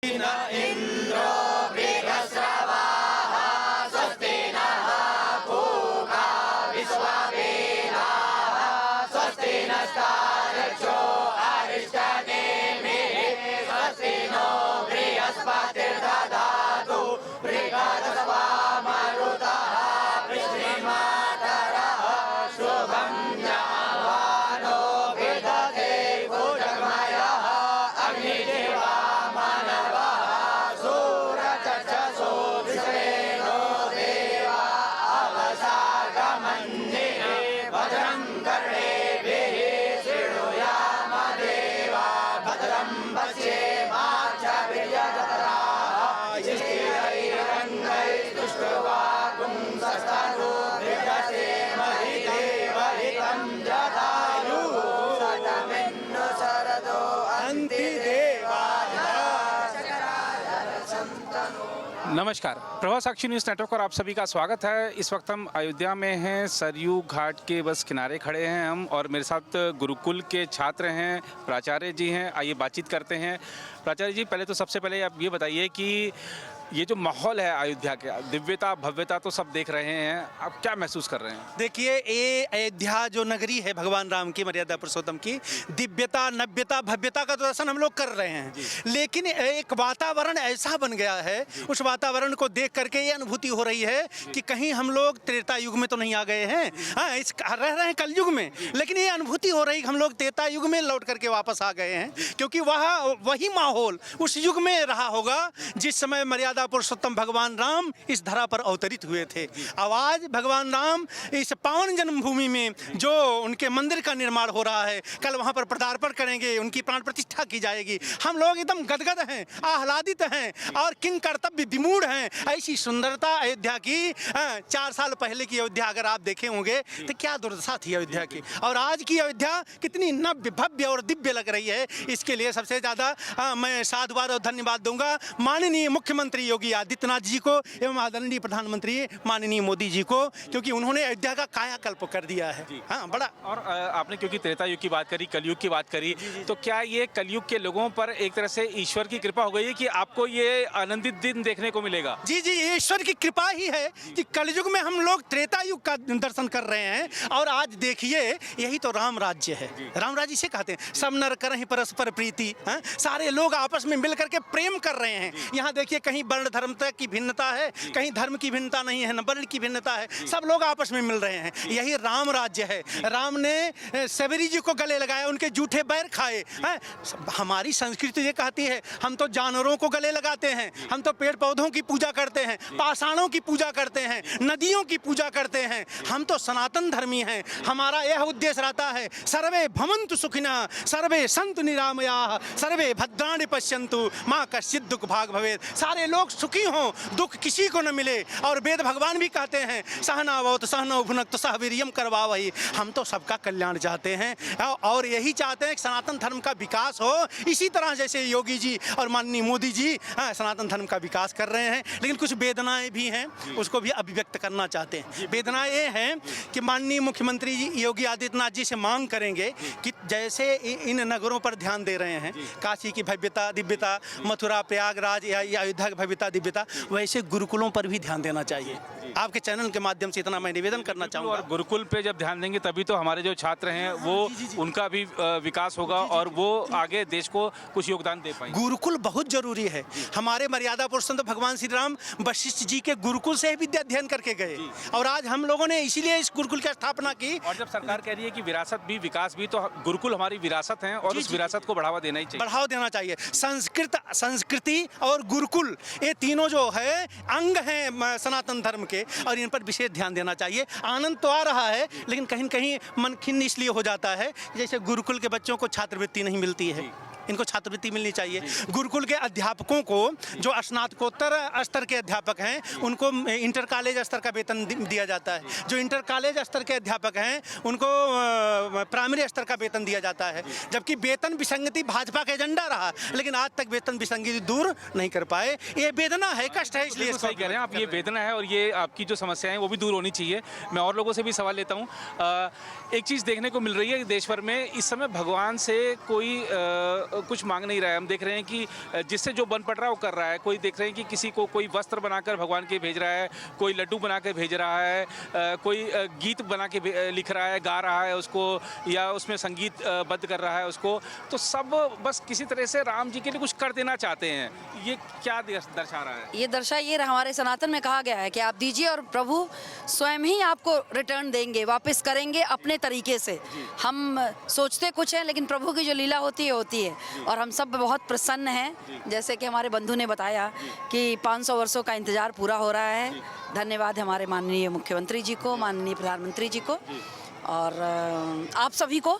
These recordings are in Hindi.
न इन्द्रो वृहस्रवाः स्वस्ति नः पूषा विश्ववेदाः स्वस्ति नस्तार्क्ष्यो अरिष्टनेमिः स्वस्ति नो बृहस्पतिर्दधातु बृहस्पतिर्मरुतः वृष्टिमातरः शुभं ज्ञावानो विदधे भुजगमयः अग्निदेवा मानवः सूरचक्षुषो विश्वेनो देवा अवसागमन्ये भद्रं कर्णेभिः शृणुयाम देवा भद्रं पश्येमाक्षभिर्यजत्राः स्थिरैरङ्गैस्तुष्ट्वापुंसस्तनूर्भिर्दशेमहि देवहितं जटायुः शतमिन्नु शरदो अन्ति नमस्कार, प्रभात साक्षी न्यूज़ नेटवर्क पर आप सभी का स्वागत है। इस वक्त हम अयोध्या में हैं, सरयू घाट के बस किनारे खड़े हैं हम, और मेरे साथ गुरुकुल के छात्र हैं, प्राचार्य जी हैं। आइए बातचीत करते हैं। प्राचार्य जी, पहले तो सबसे पहले आप ये बताइए कि ये जो माहौल है अयोध्या का, दिव्यता भव्यता तो सब देख रहे हैं, आप क्या महसूस कर रहे हैं? देखिए, ये अयोध्या जो नगरी है भगवान राम की, मर्यादा पुरुषोत्तम की, दिव्यता नव्यता भव्यता का तो दर्शन हम लोग कर रहे हैं, लेकिन एक वातावरण ऐसा बन गया है, उस वातावरण को देख करके ये अनुभूति हो रही है कि कहीं हम लोग त्रेता युग में तो नहीं आ गए हैं। हाँ, रह रहे हैं कलयुग में, लेकिन ये अनुभूति हो रही है कि हम लोग त्रेता युग में लौट करके वापस आ गए हैं, क्योंकि वही माहौल उस युग में रहा होगा जिस समय मर्यादा पुरुषोत्तम भगवान राम इस धरा पर अवतरित हुए थे। अब आज भगवान राम इस पावन जन्मभूमि में जो उनके मंदिर का निर्माण हो रहा है, कल वहां पर पदार्पण करेंगे, उनकी प्राण प्रतिष्ठा की जाएगी। हम लोग एकदम गदगद हैं, आह्लादित हैं और किंग कर्तव्य विमूढ़ हैं। ऐसी सुंदरता अयोध्या की 4 साल पहले की अयोध्या अगर आप देखे होंगे तो क्या दुर्दशा थी अयोध्या की, और आज की अयोध्या कितनी नव्य भव्य और दिव्य लग रही है। इसके लिए सबसे ज्यादा मैं साधुवाद और धन्यवाद दूंगा माननीय मुख्यमंत्री योगी आदित्यनाथ जी को एवं आदरणीय प्रधानमंत्री माननीय मोदी जी को, क्योंकि उन्होंने अयोध्या का कायाकल्प कर दिया है। हाँ, बड़ा। और आपने क्योंकि त्रेता युग की बात करी, कलयुग की बात करी, तो क्या ये कलयुग के लोगों पर एक तरह से ईश्वर की कृपा हो गई है कि आपको ये आनंदित दिन देखने को मिलेगा? जी जी, ये ईश्वर की कृपा ही है कि कलयुग में हम लोग त्रेता युग का दर्शन कर रहे हैं, और आज देखिए यही तो राम राज्य है। राम राज्य से कहते हैं सब नर करहि परस्पर प्रीति। सारे लोग आपस में मिल करके प्रेम कर रहे हैं। यहाँ देखिए, कहीं वर्ण धर्म की भिन्नता है, कहीं धर्म की भिन्नता नहीं है, न वर्ण की भिन्नता है, सब लोग आपस में मिल रहे हैं। यही राम राज्य है। राम ने सबरी जी को गले लगाया, उनके जूठे बैर खाए। हमारी संस्कृति ये कहती है हम तो जानवरों को गले लगाते हैं, हम तो पेड़ पौधों की पूजा करते हैं, पाषाणों की पूजा करते हैं, नदियों की पूजा करते हैं। हम तो सनातन धर्मी हैं। हमारा यह उद्देश्य रहता है सर्वे भवन्तु सुखिनः सर्वे सन्तु निरामयाः सर्वे भद्राणि पश्यन्तु माँ कश्चित् दुःख भाग् भवेत्। सारे लोग सुखी हों, दुख किसी को न मिले। और वेद भगवान भी कहते हैं सहनावतु सहनौ भुनक्तु सह वीर्यं करवावहै। हम तो सबका कल्याण चाहते हैं और यही चाहते हैं कि सनातन धर्म का विकास हो। इसी तरह जैसे योगी जी और माननीय मोदी जी सनातन धर्म का विकास कर रहे हैं, लेकिन कुछ वेदनाएं भी हैं, उसको भी अभिव्यक्त करना चाहते हैं। वेदनाएं ये हैं कि माननीय मुख्यमंत्री जी योगी आदित्यनाथ जी से मांग करेंगे कि जैसे इन नगरों पर ध्यान दे रहे हैं, काशी की भव्यता दिव्यता, मथुरा प्रयागराज या अयोध्या की भव्यता दिव्यता, वैसे गुरुकुलों पर भी ध्यान देना चाहिए। आपके चैनल के माध्यम से इतना मैं निवेदन करना चाहूँगा। और गुरुकुल पे जब ध्यान देंगे तभी तो हमारे जो छात्र हैं वो उनका भी विकास होगा और वो आगे देश को कुछ योगदान दे पाएंगे। गुरुकुल बहुत जरूरी है। हमारे मर्यादा पुरुषोत्तम भगवान श्री राम वशिष्ठ जी के गुरुकुल से विद्या अध्ययन करके गए, और आज हम लोगों ने इसीलिए इस गुरुकुल की स्थापना की। और जब सरकार कह रही है कि विरासत भी विकास भी, तो गुरुकुल हमारी विरासत है और उस विरासत को बढ़ावा देना ही चाहिए। बढ़ावा देना चाहिए। संस्कृति और गुरुकुल ये तीनों जो है अंग हैं सनातन धर्म के, और इन पर विशेष ध्यान देना चाहिए। आनंद तो आ रहा है, लेकिन कहीं न कहीं मन खिन्न इसलिए हो जाता है जैसे गुरुकुल के बच्चों को छात्रवृत्ति नहीं मिलती है। इनको छात्रवृत्ति मिलनी चाहिए। गुरुकुल के अध्यापकों को, जो स्नातकोत्तर स्तर के अध्यापक हैं, उनको इंटर कॉलेज स्तर का वेतन दिया जाता है। जो इंटर कॉलेज स्तर के अध्यापक हैं उनको प्राइमरी स्तर का वेतन दिया जाता है। जबकि वेतन विसंगति भाजपा का एजेंडा रहा, लेकिन आज तक वेतन विसंगति दूर नहीं कर पाए। ये वेदना है, कष्ट है, इसलिए सही कह रहे हैं आप। ये वेदना है और ये आपकी जो समस्या है वो भी दूर होनी चाहिए। मैं और लोगों से भी सवाल लेता हूँ। एक चीज़ देखने को मिल रही है देश भर में इस समय, भगवान से कोई कुछ मांग नहीं रहा है। हम देख रहे हैं कि जिससे जो बन पड़ रहा है वो कर रहा है। कोई देख रहे हैं कि किसी को कोई वस्त्र बनाकर भगवान के भेज रहा है, कोई लड्डू बना के भेज रहा है, कोई गीत बना के लिख रहा है, गा रहा है उसको, या उसमें संगीत बद्ध कर रहा है उसको। तो सब बस किसी तरह से राम जी के लिए कुछ कर देना चाहते हैं। ये क्या दर्शा रहा है? ये दर्शाइए, हमारे सनातन में कहा गया है कि आप दीजिए और प्रभु स्वयं ही आपको रिटर्न देंगे, वापस करेंगे अपने तरीके से। हम सोचते कुछ हैं लेकिन प्रभु की जो लीला होती है और हम सब बहुत प्रसन्न हैं। जैसे कि हमारे बंधु ने बताया कि 500 वर्षों का इंतजार पूरा हो रहा है। धन्यवाद हमारे माननीय मुख्यमंत्री जी को, माननीय प्रधानमंत्री जी को और आप सभी को,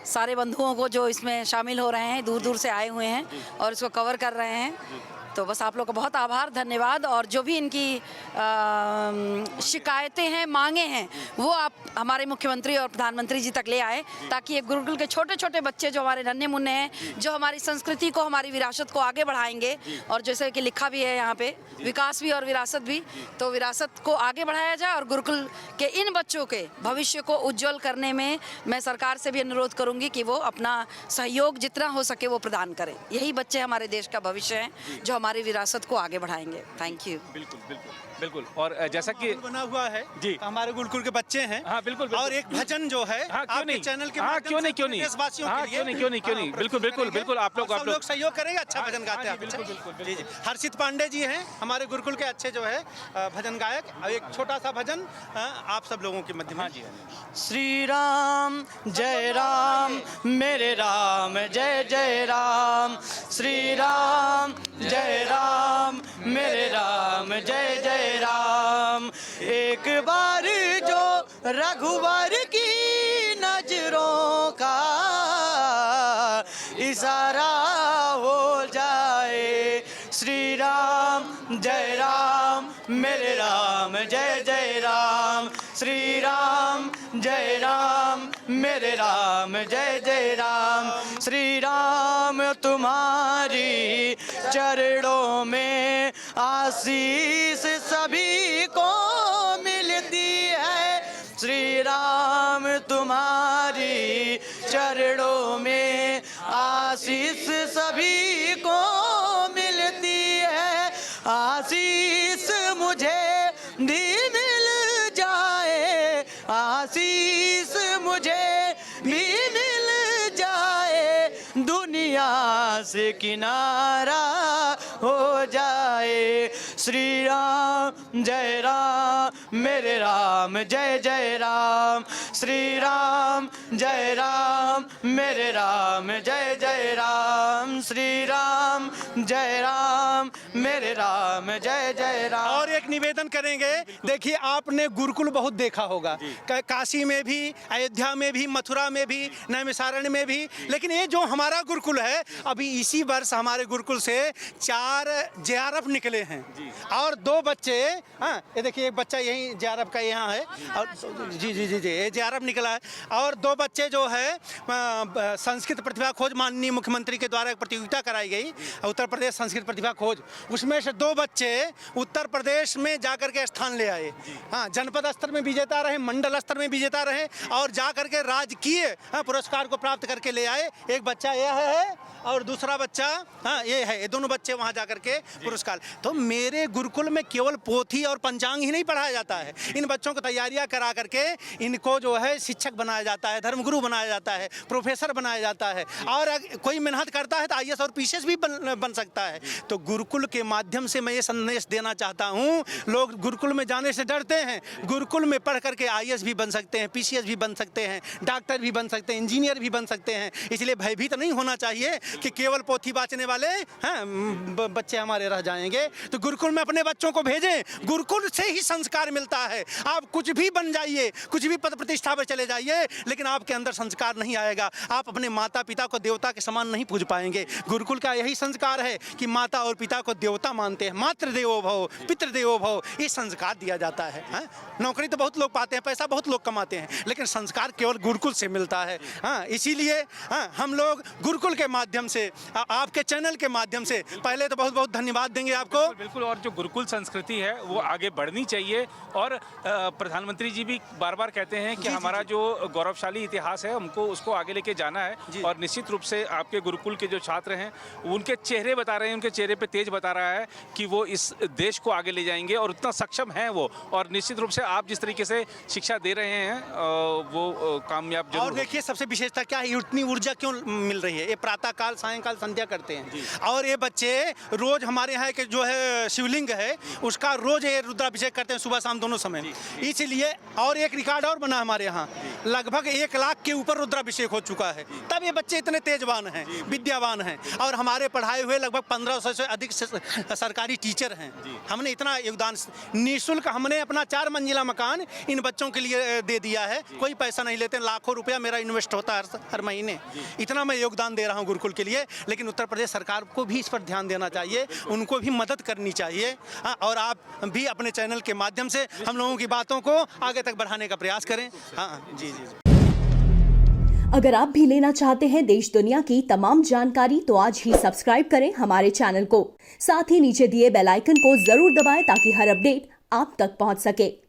सारे बंधुओं को जो इसमें शामिल हो रहे हैं, दूर दूर से आए हुए हैं और इसको कवर कर रहे हैं। तो बस आप लोग का बहुत आभार, धन्यवाद। और जो भी इनकी शिकायतें हैं, मांगे हैं, वो आप हमारे मुख्यमंत्री और प्रधानमंत्री जी तक ले आए, ताकि ये गुरुकुल के छोटे छोटे बच्चे जो हमारे नन्हे मुन्ने हैं, जो हमारी संस्कृति को, हमारी विरासत को आगे बढ़ाएंगे। और जैसे कि लिखा भी है यहाँ पे, विकास भी और विरासत भी, तो विरासत को आगे बढ़ाया जाए और गुरुकुल के इन बच्चों के भविष्य को उज्जवल करने में मैं सरकार से भी अनुरोध करूँगी कि वो अपना सहयोग जितना हो सके वो प्रदान करें। यही बच्चे हमारे देश का भविष्य हैं, जो हमारी विरासत को आगे बढ़ाएंगे। Thank you. बिल्कुल बिल्कुल बिल्कुल। और जैसा कि बना हुआ है जी, हमारे गुरुकुल के बच्चे हैं। हाँ बिल्कुल। और एक भजन जो है आपके चैनल के माध्यम से देशवासियों के लिए, क्यों नहीं, बिल्कुल बिल्कुल बिल्कुल। आप लोग सहयोग करेंगे, अच्छा भजन गाते हैं। जी जी। हर्षित पांडे जी हैं हमारे गुरुकुल के अच्छे जो है भजन गायक। और एक छोटा सा भजन आप सब लोगों के मध्य में। श्री राम जय राम मेरे राम जय जय राम, श्री राम जय राम मेरे राम जय जय राम। एक बार जो रघुवर की नजरों का इशारा हो जाए, श्री राम जय राम मेरे राम जय जय राम, श्री राम जय राम मेरे राम जय जय राम। श्री राम तुम्हारी चरणों में आशीष सभी को मिलती है, श्री राम तुम्हारी चरणों में आशीष सभी को मिलती है। आशीष मुझे भी मिल जाए, आशीष मुझे भी मिल जाए, दुनिया से किनारा हो जाए, श्री राम जय राम मेरे राम जय जय राम, श्री राम जय राम मेरे राम जय जय राम, श्री राम जय राम मेरे राम जय जय राम। और एक निवेदन करेंगे, देखिए आपने गुरुकुल बहुत देखा होगा, काशी में भी, अयोध्या में भी, मथुरा में भी, नैमिषारण्य में भी, लेकिन ये जो हमारा गुरुकुल है, अभी इसी वर्ष हमारे गुरुकुल से 4 JRF निकले हैं और 2 बच्चे, हाँ ये देखिए एक बच्चा यही JRF का यहाँ है और जी जी जी जी ये JRF निकला है। और 2 बच्चे जो है संस्कृत प्रतिभा खोज, माननीय मुख्यमंत्री के द्वारा एक प्रतियोगिता कराई गई, उत्तर प्रदेश संस्कृत प्रतिभा खोज, उसमें से 2 बच्चे उत्तर प्रदेश में जाकर के स्थान ले आए। हाँ, जनपद स्तर में विजेता रहे, मंडल स्तर में विजेता रहे और जाकर के राजकीय पुरस्कार को प्राप्त करके ले आए। एक बच्चा यह है और दूसरा बच्चा हाँ ये है, ये दोनों बच्चे वहाँ जाकर के पुरस्कार। तो मेरे गुरुकुल में केवल पोथी और पंचांग ही नहीं पढ़ाया जाता है, इन बच्चों को तैयारियाँ करा करके इनको जो है शिक्षक बनाया जाता है, धर्मगुरु बनाया जाता है, प्रोफेसर बनाया जाता है और कोई मेहनत करता है तो IAS और PCS भी बन सकता है। तो गुरुकुल के माध्यम से मैं ये संदेश देना चाहता हूँ, लोग गुरुकुल में जाने से डरते हैं, गुरुकुल में पढ़ करके IAS भी बन सकते हैं, PCS भी बन सकते हैं, डॉक्टर भी बन सकते हैं, इंजीनियर भी बन सकते हैं। इसलिए भयभीत नहीं होना चाहिए कि केवल पोथी बाँचने वाले हैं बच्चे हमारे रह जाएंगे। तो गुरुकुल में अपने बच्चों को भेजें, गुरुकुल से ही संस्कार मिलता है। आप कुछ भी बन जाइए, कुछ भी पद प्रतिष्ठा पर चले जाइए, लेकिन आपके अंदर संस्कार नहीं आएगा, आप अपने माता पिता को देवता के समान नहीं पूज पाएंगे। गुरुकुल का यही संस्कार है कि माता और पिता को देवता मानते हैं, मातृ देवो भव पितृ देवो भव, ये संस्कार दिया जाता है। नौकरी तो बहुत लोग पाते हैं, पैसा बहुत लोग कमाते हैं, लेकिन संस्कार केवल गुरुकुल से मिलता है। इसीलिए हम लोग गुरुकुल के माध्यम से, आपके चैनल के माध्यम से पहले तो बहुत बहुत धन्यवाद देंगे आपको। बिल्कुल। और जो गुरुकुल संस्कृति है वो आगे बढ़नी चाहिए और प्रधानमंत्री जी भी बार बार कहते हैं कि हमारा जो गौरवशाली इतिहास है हमको उसको आगे लेके जाना है और निश्चित रूप से आपके गुरुकुल के जो जो छात्र हैं उनके चेहरे बता रहे हैं, उनके चेहरे पे तेज बता रहा है कि वो इस देश को आगे ले जाएंगे और उतना सक्षम हैं वो। और निश्चित रूप से आप जिस तरीके से शिक्षा दे रहे हैं वो कामयाब जरूर और देखिए सबसे विशेषता क्या है, इतनी ऊर्जा क्यों मिल रही है। ये प्रातःकाल सायंकाल संध्या करते हैं और ये बच्चे रोज हमारे यहाँ के जो है शिवलिंग है उसका रोज ये रुद्राभिषेक करते हैं सुबह शाम दोनों समय। इसलिए और एक रिकॉर्ड और बना हमारे यहाँ, लगभग 1 लाख के ऊपर रुद्राभिषेक हो चुका है। तब ये बच्चे इतने तेजवान हैं, विद्यावान हैं। और हमारे पढ़ाए हुए लगभग 1500 से अधिक सरकारी टीचर हैं। हमने इतना योगदान निःशुल्क हमने अपना 4 मंजिला मकान इन बच्चों के लिए दे दिया है। कोई पैसा नहीं लेते, लाखों रुपया मेरा इन्वेस्ट होता है हर महीने। इतना मैं योगदान दे रहा हूँ गुरुकुल के लिए। लेकिन उत्तर प्रदेश सरकार को भी इस पर ध्यान देना चाहिए, उनको भी मदद करनी चाहिए। और आप भी अपने चैनल के माध्यम से हम लोगों की बातों को आगे तक बढ़ाने का प्रयास करें। हाँ जी जी। अगर आप भी लेना चाहते हैं देश दुनिया की तमाम जानकारी तो आज ही सब्सक्राइब करें हमारे चैनल को। साथ ही नीचे दिए बेल आइकन को जरूर दबाएं ताकि हर अपडेट आप तक पहुंच सके।